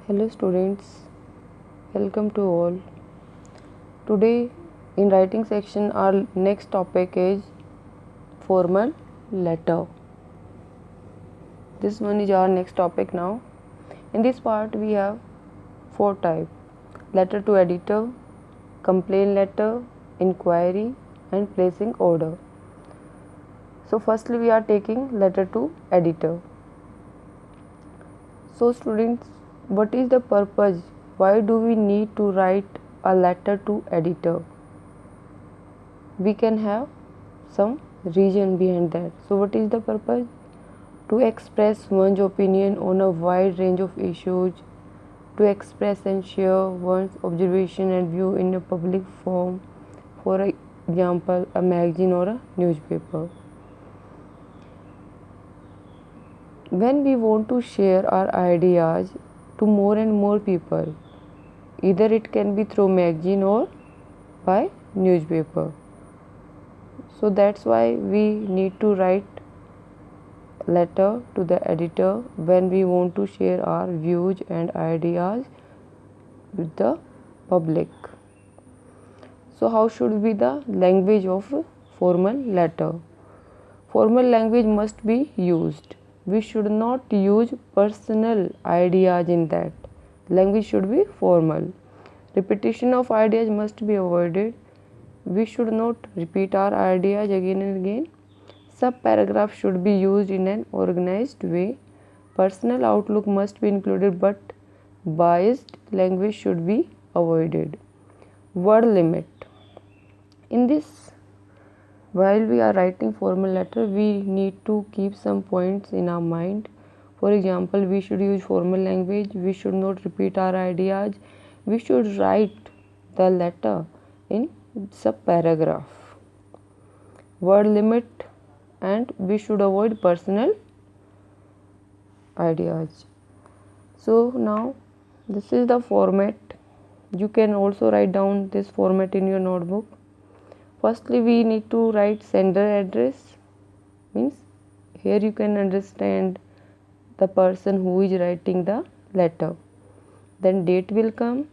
Hello students, welcome to all. Today in writing section our next topic is formal letter. This one is our next topic now. In this part we have four types: letter to editor, complaint letter, inquiry and placing order. So firstly we are taking letter to editor. So students, what is the purpose? Why do we need to write a letter to editor? We can have some reason behind that. So what is the purpose? To express one's opinion on a wide range of issues, to express and share one's observation and view in a public forum, for example a magazine or a newspaper. When we want to share our ideas to more and more people, either it can be through magazine or by newspaper. So that's why we need to write letter to the editor when we want to share our views and ideas with the public. So how should be the language of formal letter? Formal language must be used. We should not use personal ideas in that. Language should be formal. Repetition of ideas must be avoided. We should not repeat our ideas again and again. Sub-paragraph should be used in an organized way. Personal outlook must be included, but biased language should be avoided. Word limit. In this, while we are writing formal letter, we need to keep some points in our mind. For example, we should use formal language. We should not repeat our ideas. We should write the letter in sub-paragraph. Word limit, and we should avoid personal ideas. So now this is the format. You can also write down this format in your notebook. Firstly, we need to write sender address, means here you can understand the person who is writing the letter. Then date will come,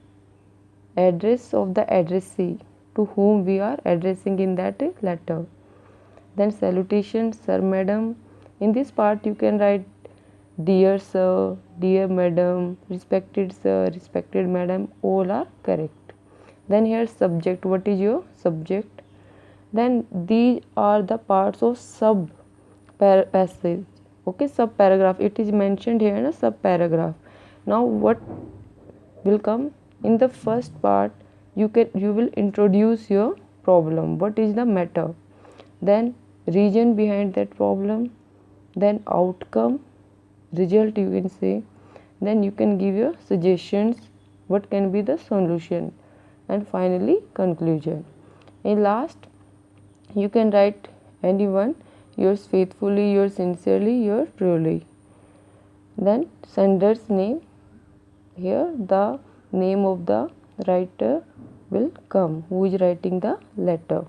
address of the addressee to whom we are addressing in that letter. Then salutation, sir, madam. In this part you can write dear sir, dear madam, respected sir, respected madam, all are correct. Then here subject, what is your subject? Then these are the parts of sub passage. Okay, sub paragraph, it is mentioned here in a sub paragraph. Now what will come in the first part? You will introduce your problem, what is the matter, then reason behind that problem, then outcome, result you can say, then you can give your suggestions what can be the solution, and finally conclusion. In last you can write anyone, yours faithfully, yours sincerely, yours truly. Then sender's name, here the name of the writer will come who is writing the letter.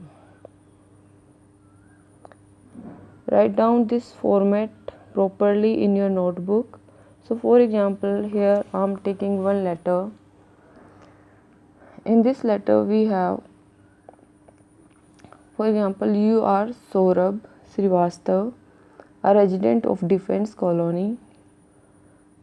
Write down this format properly in your notebook. So for example, here I am taking one letter. In this letter we have, for example, you are Saurabh Srivastav, a resident of Defence Colony,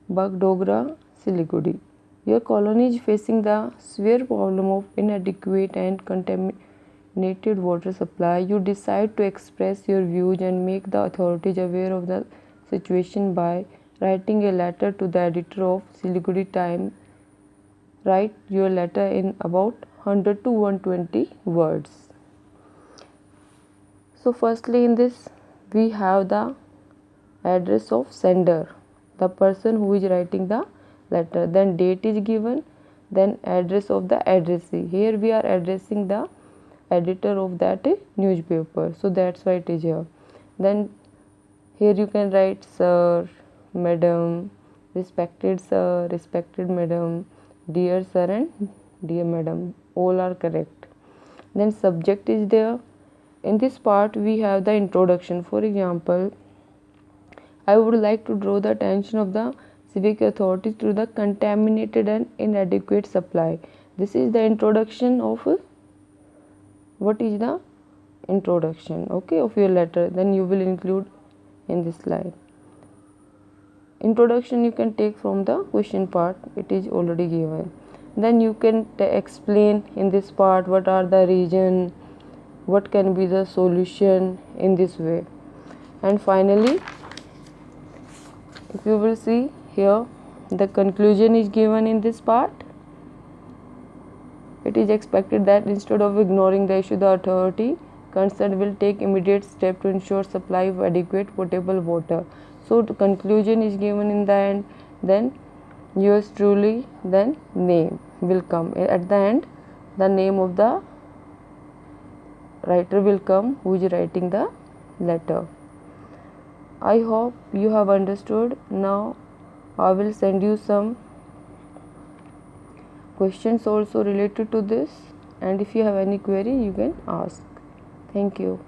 Bagdogra, Siliguri. Your colony is facing the severe problem of inadequate and contaminated water supply. You decide to express your views and make the authorities aware of the situation by writing a letter to the editor of Siliguri Times. Write your letter in about 100 to 120 words. So firstly in this we have the address of sender, the person who is writing the letter, then date is given, then address of the addressee. Here we are addressing the editor of that newspaper, so that's why it is here. Then here you can write sir, madam, respected sir, respected madam, dear sir and dear madam, all are correct. Then subject is there. In this part we have the introduction. For example, I would like to draw the attention of the civic authorities to the contaminated and inadequate supply. This is the introduction of what is the introduction, okay, of your letter. Then you will include in this slide. Introduction you can take from the question part, it is already given. Then you can explain in this part what are the reason, what can be the solution in this way. And finally, if you will see here, the conclusion is given in this part. It is expected that instead of ignoring the issue, the authority concerned will take immediate step to ensure supply of adequate potable water. So the conclusion is given in the end, then yours truly, then name will come at the end. The name of the writer will come who is writing the letter. I hope you have understood. Now I will send you some questions also related to this, and if you have any query you can ask. Thank you.